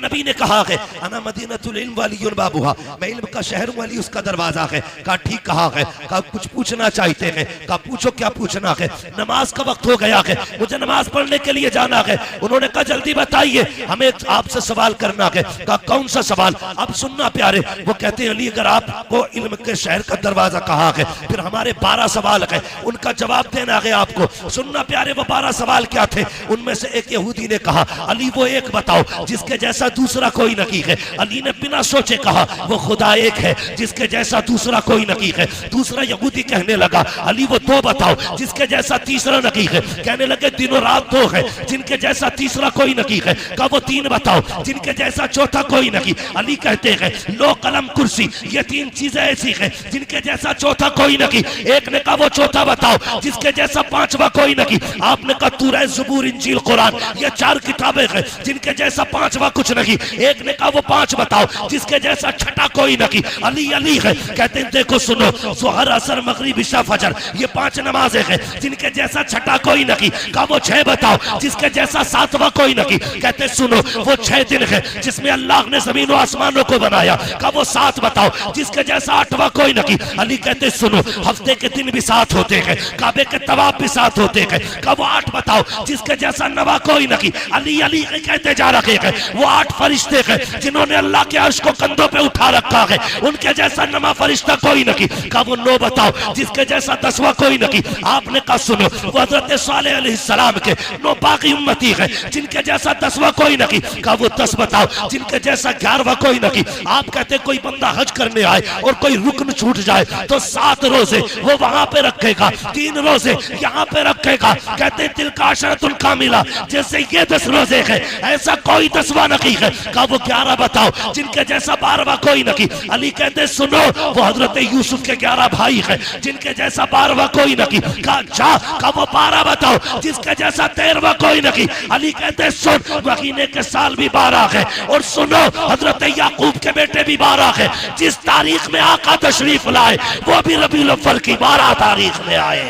नबी ने कहा है अना मदीनतुल इल्म वलियुल बाबुहा, मैं इल्म का शहर हूं, अली उसका दरवाजा है। कहा ठीक कहा है। कहा कुछ पूछना चाहते हैं? कहा पूछो क्या पूछना है? नमाज का वक्त हो गया है, मुझे नमाज पढ़ने के लिए जाना है। उन्होंने कहा जल्दी बताइए, हमें आपसे सवाल करना है। कहा कौन सा सवाल? अब सुनना प्यारे, वो कहते हैं अली अगर आपको इल्म के शहर का दरवाजा कहा है, फिर हमारे 12 सवाल है, उनका जवाब देना है आपको। सुनना प्यारे, वो 12 सवाल क्या थे? उनमें से एक यहूदी ने कहा अली वो एक बताओ जिसके जैसा दूसरा कोई नहीं है। अली ने बिना सोचे कहा वो खुदा एक है जिसके जैसा दूसरा कोई नहीं है। दूसरा यहूदी कहने लगा अली वो 2 बताओ जिसके जैसा तीसरा नहीं है। कहने लगे दिनों रात 2 है जिनके जैसा तीसरा कोई नहीं है। कहा वो 3 बताओ जिनके जैसा चौथा कोई नहीं। अली कहते हैं लो कलम कुर्सी, ये 3 चीजें ऐसी है जिनके जैसा चौथा कोई नहीं। एक ने कहा वो चौथा बताओ जिसके जैसा 5वां कोई नहीं। आपने कहा तौरात ज़बूर इंजील कुरान, ये 4 किताबें हैं जिनके जैसा 5वां कुछ नहीं। एक ने कहा वो 5 बताओ जिसके जैसा छठा कोई नहीं। अली अली है। कहते हैं देखो सुनो, ज़ोहर असर मगरिब इशा फजर, ये 5 नमाजें हैं जिनके जैसा छठा कोई नहीं। कहा वो 6 बताओ जिसके जैसा 7वां कोई नहीं। कहते सुनो वो 6 दिन है जिसमें अल्लाह ने जमीन और आसमानों को बनाया। कहा वो 7 बताओ जिसके जैसा 8वां कोई नहीं। अली कहते सुनो हफ्ते के दिन भी 7 होते हैं, काबे के तवाफ भी 7 होते हैं। कहा वो 8 बताओ जिसके जैसा 9वां कोई नहीं। अली अली कहते जा रहे हैं वो 8 फरिश्ते हैं जिन्होंने अल्लाह के अर्श को कंधों पे उठा रखा है, उनके जैसा 9वां फरिश्ता कोई नहीं। कहा वो 9 बताओ जिसके जैसा 10वां कोई नहीं। आपने कहा सुनो वो हजरत सालेह अलैहिस्सलाम के 9 बाकी उम्मती है जिनके जैसा 10वां कोई नहीं। कहा वो 10 बताओ जिनके जैसा 11वां कोई नहीं। आप कहते कोई बंदा हज करने आए और कोई रुकन छूट जाए तो 7 रोजे वो वहां पे रखेगा, 3 रोजे यहाँ पे रखेगा। कहते दिल का अशरतुल कामिला, जैसे ये 10 रोजे है ऐसा कोई 10वां नहीं है। कहा वो 11 बताओ जिनके जैसा 12वां कोई नहीं। अली कहते सुनो वो हजरत यूसुफ के 11 भाई है जिनके जैसा 12वां कोई नहीं। कहा जा, कहा वो 12 बताओ जिसके जैसा 13वां कोई नहीं। अली कहते सुन महीने के साल भी 12 है और सुनो हजरत याकूब के बेटे भी 12 है। जिस तारीख में आका तशरीफ लाए वो भी रबीउल अव्वल की 12 तारीख में आए।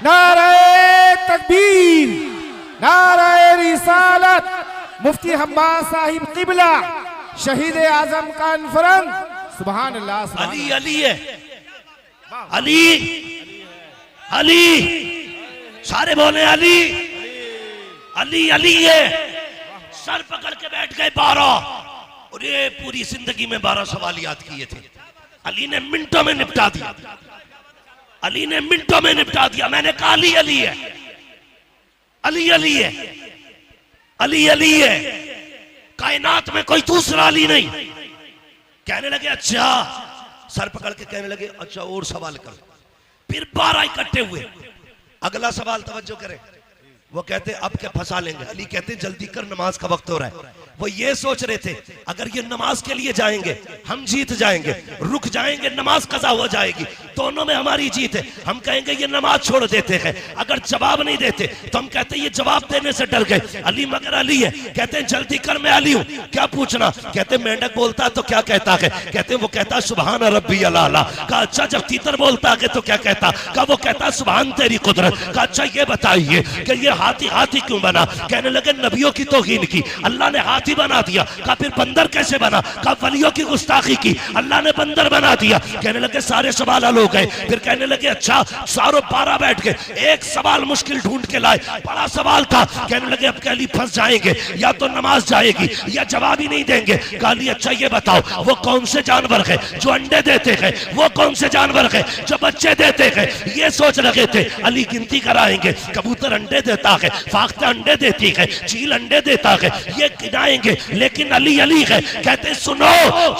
नारे तकबीर, नारे रिसालत, मुफ्ती हम्माद साहिब किबला, शहीद आजम कॉन्फ्रेंस, सुभान अल्लाह। अली अली है, अली अली, सारे बोले अली अली अली है। सर पकड़ के बैठ गए 12 और ये पूरी जिंदगी में 12 सवाल याद किए थे। अली ने मिनटों में निपटा दिया, अली ने मिनटों में निपटा दिया। मैंने कहा अली अली है, अली अली है, अली अली है, कायनात में कोई दूसरा अली नहीं। कहने लगे अच्छा, सर पकड़ के कहने लगे अच्छा और सवाल कर। फिर 12 इकट्ठे हुए। अगला सवाल तवज्जो करें, वो कहते अब क्या फंसा लेंगे। अली कहते जल्दी कर नमाज का वक्त हो रहा है। वो ये सोच रहे थे अगर ये नमाज के लिए जाएंगे हम जीत जाएंगे, रुक जाएंगे नमाज कज़ा हो जाएगी, दोनों में हमारी जीत है। हम कहेंगे ये नमाज छोड़ देते हैं, अगर जवाब नहीं देते तो हम कहते ये जवाब देने से डर गए। अली मगर अली है। कहते हैं जल्दी कर मैं अली हूँ, क्या पूछना। कहते मेंढक बोलता तो क्या कहता है। कहते वो कहता सुभान रब्बी अला। कहा अच्छा जब तीतर बोलता है तो क्या कहता। कहा वो कहता सुभान तेरी कुदरत। कहा अच्छा ये बताइए कि ये हाथी हाथी क्यों बना। कहने लगे नबियों की तौहीन की, अल्लाह ने हाथी बना दिया। कहा फिर बंदर कैसे बना। कहा वलियों की गुस्ताखी की, अल्लाह ने बंदर बना दिया। कहने लगे सारे सवाल हल हो गए। फिर कहने लगे अच्छा सारों 12 बैठ गए, एक सवाल मुश्किल ढूंढ के लाए, बड़ा सवाल था। कहने लगे अब क्या अली फंस जाएंगे, या तो नमाज जाएगी या जवाब ही नहीं देंगे। कहा अली अच्छा ये बताओ वो कौन से जानवर है जो अंडे देते हैं, वो कौन से जानवर है जो बच्चे देते हैं। ये सोच रहे थे। अली गिनती कराएंगे, कबूतर अंडे देता है, फाख्ता अंडे देती है, चील अंडे देता है, ये गिनाएंगे। लेकिन अली अली है। कहते सुनो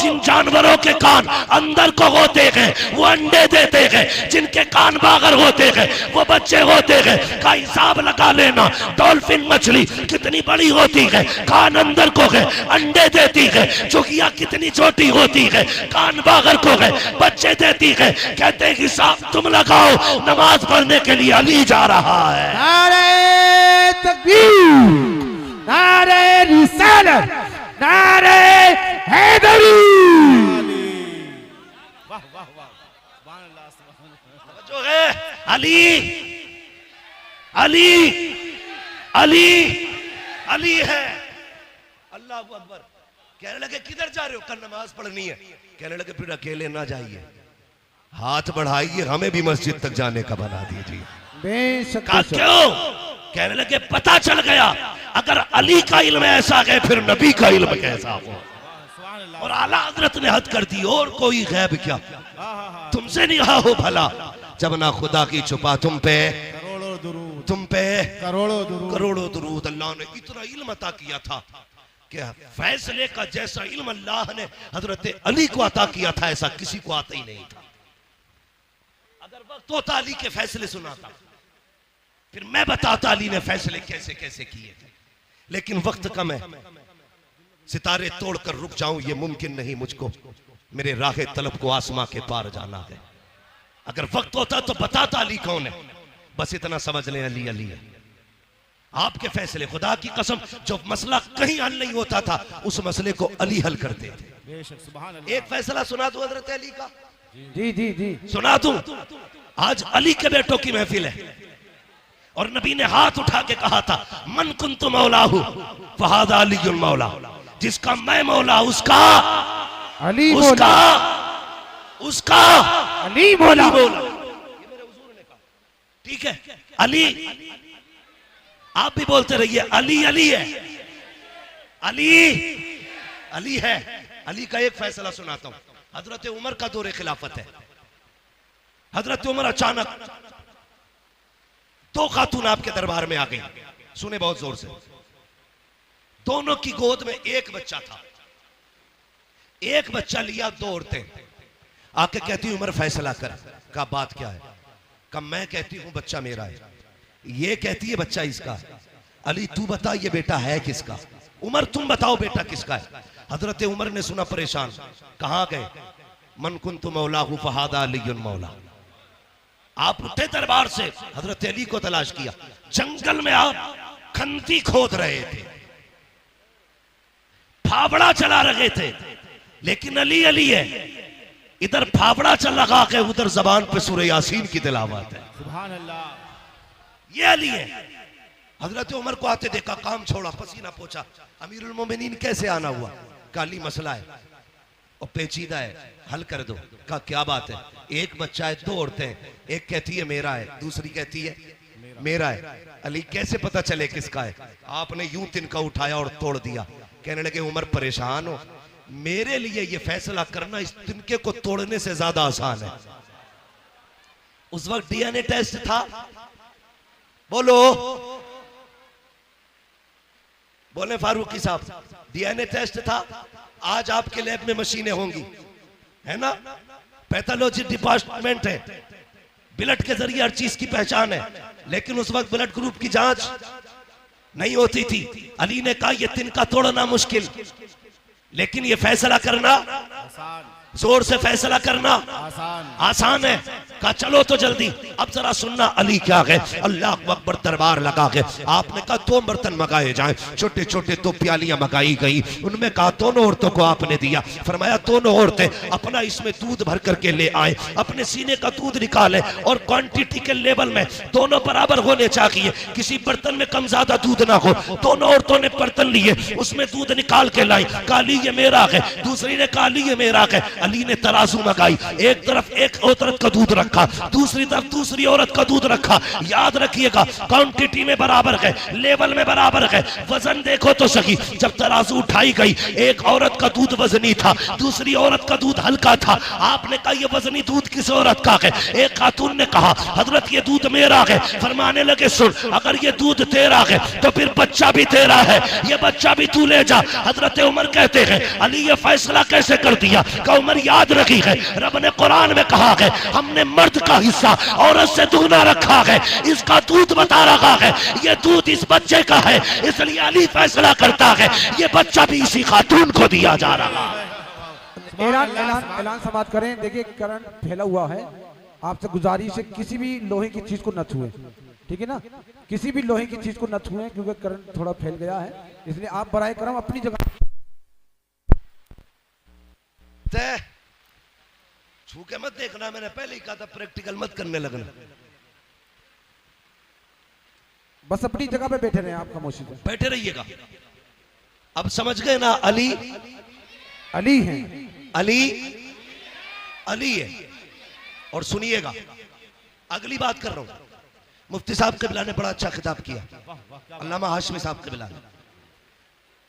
जिन जानवरों के कान अंदर को होते हैं वो अंडे देते हैं, जिनके कान बागर होते हैं वो बच्चे होते हैं। का हिसाब लगा लेना, डॉल्फिन मछली कितनी बड़ी होती है, कान अंदर को है, अंडे देती है। चुगिया कितनी छोटी होती है, कान बागर को है, बच्चे देती है। कहते हैं हिसाब तुम लगाओ, नमाज पढ़ने के लिए अली जा रहा है। नारे तकबीर, नारे रिसालत, नारे हैदरी। वाह वाह वाह, सुभान अल्लाह, सुभान अल्लाह। जो है अली अली अली अली है। अल्लाह अकबर। कहने लगे किधर जा रहे हो? कल नमाज पढ़नी है। कहने लगे फिर अकेले ना जाइए, हाथ बढ़ाइए, हमें भी मस्जिद तक जाने का बना दीजिए। बेशक कहा क्यों? कहने लगे पता चल गया अगर अली का इल्म ऐसा है फिर नबी का इल्म कैसा हो। और आला हजरत ने हद कर दी, और कोई गैब क्या, तुमसे नहीं रहा हो भला, जब ना खुदा की छुपा तुम पे करोड़ों दुरूद, तुम पे करोड़ों दुरूद। अल्लाह ने इतना इल्म अता किया था कि फैसले का जैसा इल्म अल्लाह ने हजरत अली को अता किया था ऐसा किसी को आता ही नहीं था। अगर वक्त होता अली के फैसले सुनाता, फिर मैं बताता अली ने फैसले कैसे कैसे किए थे, लेकिन वक्त कम है, सितारे तोड़कर रुक जाऊं ये मुमकिन नहीं मुझको, मेरे राह तलब को आसमां के पार जाना है। अगर वक्त होता तो बताता अली कौन है, बस इतना समझ लें अली अली है। आपके फैसले, खुदा की कसम, जो मसला कहीं हल नहीं होता था उस मसले को अली हल करते थे। एक फैसला सुना दूं हजरत अली का, जी जी जी सुना दूं। आज अली के बेटों की महफिल है और नबी ने हाथ उठा के कहा था मन कुन्तु मौलाहु फहादा अलीयुल मौला, जिसका मैं मौला उसका अली उसका उसका अली मौला। ये मेरे हुजूर ने कहा, ठीक है? अली, आप भी बोलते रहिए अली अली है, अली अली है। अली का एक फैसला सुनाता हूं। हजरत उमर का दौरे खिलाफत है। हजरत उमर अचानक दो खातून आपके दरबार में आ गई, सुने बहुत जोर से। दोनों की गोद में एक बच्चा था, एक बच्चा लिया, दो औरतें आके कहती उमर फैसला कर। का बात क्या है? का मैं कहती हूं बच्चा मेरा है, ये कहती है बच्चा इसका। अली तू बता ये बेटा है किसका? उमर तुम बताओ बेटा किसका है? हजरत उमर ने सुना, परेशान, कहां गए? मन कुन्तु मौलाहु फहादा अलीयुल मौला। आप उठे दरबार से, हजरत अली को तलाश किया। जंगल में आप खंती खोद रहे थे, फावड़ा चला रहे थे, लेकिन अली अली है। इधर फावड़ा चल लगा के उधर जबान पे सूरह यासीन की तिलावत है। सुभान अल्लाह, ये अली है। हजरत उमर को आते देखा, काम छोड़ा, पसीना पोछा। अमीरुल मोमिनीन कैसे आना हुआ? काली मसला है और पेचीदा है, हल कर दो। कहा क्या बात है? एक बच्चा है, दो औरतें हैं, एक कहती है मेरा है, दूसरी कहती है मेरा है। अली कैसे पता चले किसका है? आपने यूं तिनका उठाया और तोड़ दिया। कहने लगे उमर परेशान हो, मेरे लिए ये फैसला करना इस तिनके को तोड़ने से ज्यादा आसान है। उस वक्त डीएनए टेस्ट था, बोलो बोले फारूकी साहब, डीएनए टेस्ट था। आज आपके लैब में मशीनें होंगी, है ना? पैथोलॉजी डिपार्टमेंट है, ब्लड के जरिए हर चीज की पहचान है, लेकिन उस वक्त ब्लड ग्रुप की जांच नहीं होती थी। अली ने कहा यह तिनका तोड़ना मुश्किल, लेकिन यह फैसला करना जोर से फैसला करना आसान है। कहा चलो तो जल्दी। अब जरा सुनना अली क्या है। अल्लाह अकबर, दरबार लगा के आपने कहा दो बर्तन मंगाए जाएं, छोटे छोटे दो प्यालियां मंगाई गई। उनमें कहा दोनों औरतों को आपने दिया, फरमाया दोनों औरतें अपना इसमें दूध भर करके ले आए, अपने सीने का दूध निकाले और क्वांटिटी के लेवल में दोनों बराबर होने चाहिए, किसी बर्तन में कम ज्यादा दूध ना हो। दोनों औरतों ने बर्तन लिए, उसमें दूध निकाल के लाई। काली ये मेरा है, दूसरी ने काली ये मेरा है। अली ने तराजू मंगाई, एक तरफ एक औरत का दूध रखा, दूसरी तरफ दूसरी औरत का दूध रखा। याद रखिएगा क्वांटिटी में बराबर है, लेवल में बराबर है। वजन देखो तो सही, जब तराजू उठाई गई एक औरत का दूध वजनी था, दूसरी औरत का दूध हल्का था। आपने कहा ये वजनी दूध किस औरत का है? एक खातून ने कहा हजरत ये दूध मेरा है। फरमाने लगे सुन, अगर ये दूध तेरा है तो फिर बच्चा भी तेरा है, ये बच्चा भी तू ले जा। हजरत उमर कहते हैं अली ये फैसला कैसे कर दिया? का उमर याद रखी है, रब ने कुरान में कहा है हमने मर्द का हिस्सा औरत से दुगना रखा है, इसका दूध बता रहा है ये दूध इस बच्चे का है, इसलिए अली फैसला करता है ये बच्चा भी इसी खातून को दिया जा रहा है। ऐलान समाप्त करें। देखिए करंट फैला हुआ है, आपसे गुजारिश है किसी भी लोहे की चीज को न छुए, ठीक है ना? किसी भी लोहे की चीज को न छुए क्योंकि करंट थोड़ा फैल गया है, इसलिए आप बराए करम अपनी जगह छू के मत देखना, मैंने पहले ही कहा था प्रैक्टिकल मत करने लगना। बस अपनी जगह पे बैठे रहे, आप खामोशी से बैठे रहिएगा। अब समझ गए ना, अली अली हैं। अली अली है। और सुनिएगा, अगली बात कर रहा हूं। मुफ्ती साहब क़िबला ने बड़ा अच्छा खिताब किया, अल्लामा हाशमी साहब क़िबला ने।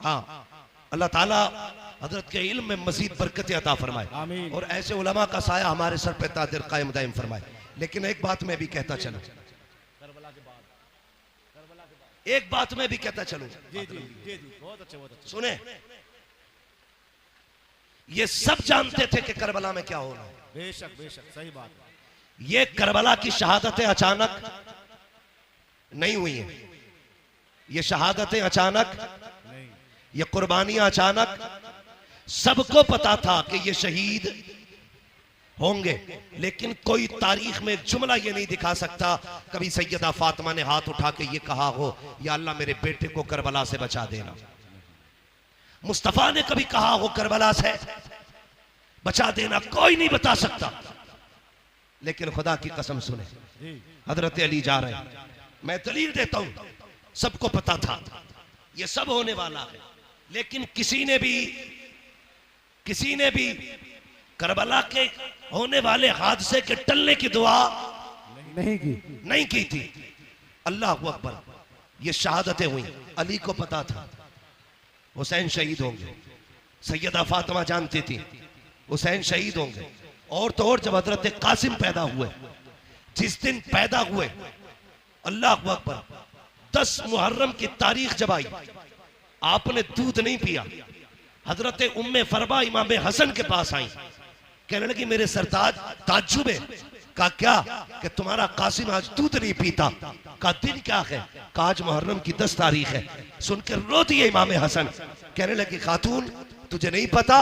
हाँ, अल्लाह ताला हजरत के इल्म में मजीद बरकत अता फरमाए और ऐसे उलमा का साया हमारे सर पे तादिर कायम दायम फरमाए। लेकिन एक बात मैं भी कहता चलूं, एक बात मैं भी कहता चलूं, सुने, ये सब जानते थे कि करबला में क्या होना है। बेशक बेशक सही बात। ये करबला की शहादतें अचानक नहीं हुई हैं, ये शहादतें अचानक, ये कुर्बानियां अचानक। सबको पता था कि ये शहीद होंगे, लेकिन कोई तारीख में एक जुमला ये नहीं दिखा सकता कभी सैयदा फातिमा ने हाथ उठा के ये कहा हो, या अल्लाह मेरे बेटे को करबला से बचा देना। मुस्तफा ने कभी कहा हो करबला से बचा देना, कोई नहीं बता सकता। लेकिन खुदा की कसम सुने, हजरत अली जा रहे हैं, मैं दलील देता हूं, सबको पता था ये सब होने वाला है, लेकिन किसी ने भी करबला के होने वाले हादसे के टलने की दुआ नहीं की थी। अल्लाह अकबर, ये शहादतें हुई, अली को पता था हुसैन शहीद होंगे, सैयदा फातिमा जानती थी हुसैन शहीद होंगे। और तो और जब हजरत कासिम पैदा हुए, जिस दिन पैदा हुए, अल्लाह अकबर, 10 मुहर्रम की तारीख जब आई, आपने दूध नहीं पिया। हजरत उम्मे फरबा इमाम हसन के पास आई, कहने लगी मेरे सरताज ताज्जुब है। कहा क्या? कि तुम्हारा कासिम आज दूध नहीं पीता। का दिन क्या है? कहा आज मुहर्रम की 10 तारीख है। सुनकर रो दिए इमाम हसन, कहने लगी खातून तुझे नहीं पता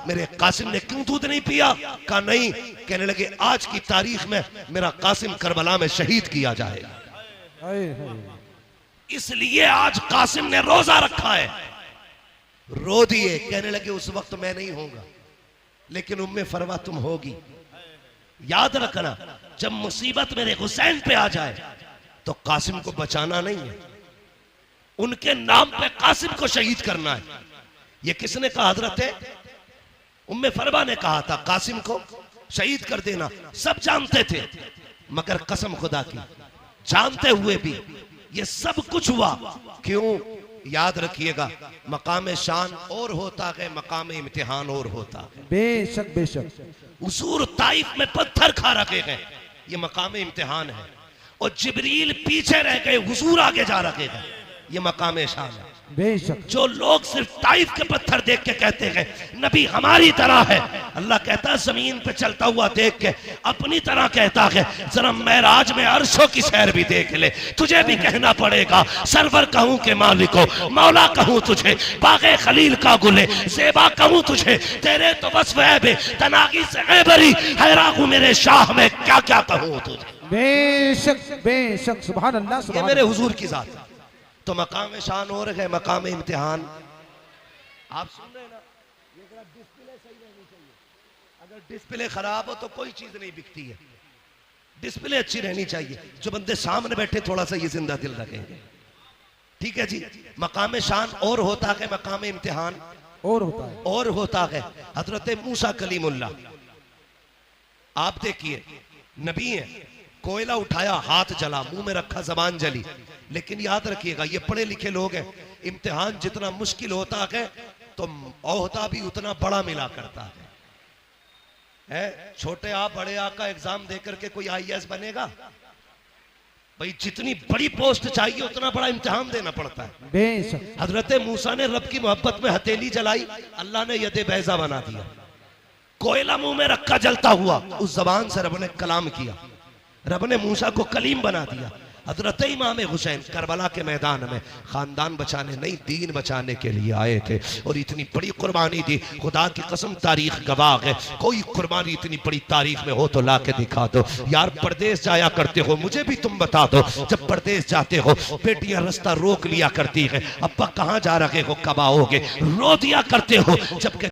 मेरे कासिम ने क्यों दूध नहीं पिया? कहा नहीं। कहने लगे आज की तारीख में मेरा कासिम करबला में शहीद किया जाएगा, इसलिए आज कासिम ने रोजा रखा है। रो दिए, कहने लगे उस वक्त मैं नहीं होगा, लेकिन उम्मे फरवा तुम होगी। याद रखना, जब मुसीबत मेरे हुसैन पे आ जाए तो कासिम को बचाना नहीं है, उनके नाम पे कासिम को शहीद करना है। ये किसने कहा? हजरत उम्मे फरवा ने कहा था कासिम को शहीद कर देना। सब जानते थे, मगर कसम खुदा की, जानते हुए भी ये सब कुछ हुआ क्यों? याद रखिएगा, मकाम शान और होता है, मकाम इम्तिहान और होता है। बेशक बेशक। हुजूर ताइफ में पत्थर खा रखे गए, ये मकाम इम्तिहान है। और जिब्रील पीछे रह गए, हुजूर आगे जा रखे गए, ये मकाम शान है। बेशक। जो लोग सिर्फ ताइफ के पत्थर देख के कहते हैं नबी हमारी तरह है, अल्लाह कहता है जमीन पे चलता हुआ देख के अपनी तरह कहता है जरा महराज में अर्शों की सैर भी देख ले। तुझे भी कहना पड़ेगा सरवर कहूं के मालिको, मौला कहूं तुझे, बागे खलील का गुले ज़ेबा कहूं तुझे, तेरे तो बस वह बे तनागी से गैबरी हैरान हूं मेरे शाह में क्या क्या कहूं तुझे। बेशक बेशक, सुभान अल्लाह। ये मेरे हुजूर की जात है। तो मकाम शान और है, मकाम इम्तिहान। आप सुन रहे हैं ना, ये डिस्प्ले सही रहनी चाहिए। अगर डिस्प्ले खराब हो तो कोई चीज नहीं बिकती है, डिस्प्ले अच्छी रहनी चाहिए। जो बंदे सामने बैठे थोड़ा सा ये जिंदा दिल रखेंगे, ठीक है जी। मकाम शान और होता है, मकाम इम्तिहान और होता है। हजरत मूसा कलीमुल्लाह, आप देखिए नबी है, कोयला उठाया हाथ जला, मुंह में रखा जबान जली। लेकिन याद रखिएगा ये पढ़े लिखे लोग हैं, इम्तिहान जितना मुश्किल होता है तो ओहदा भी उतना बड़ा मिला करता है। छोटे आ बड़े आ का एग्जाम देकर के कोई IAS बनेगा? भाई जितनी बड़ी पोस्ट चाहिए उतना बड़ा इम्तिहान देना पड़ता है। बेशक। हजरत मूसा ने रब की मोहब्बत में हथेली जलाई, अल्लाह ने यदे बैजा बना दिया। कोयला मुंह में रखा जलता हुआ, उस जबान से रब ने कलाम किया, रब ने मूसा को कलीम बना दिया। हजरत इमाम हुसैन करबला के मैदान में खानदान बचाने नहीं दीन बचाने के लिए आए थे और इतनी बड़ी कुर्बानी दी। खुदा की कसम तारीख गवाह है, कोई कुर्बानी इतनी बड़ी तारीख में हो तो ला के दिखा दो। यार परदेश जाया करते हो, मुझे भी तुम बता दो, जब परदेश जाते हो बेटियां रास्ता रोक लिया करती है, अब्बा कहाँ जा रहे हो, कब आओगे, रो दिया करते हो। जबकि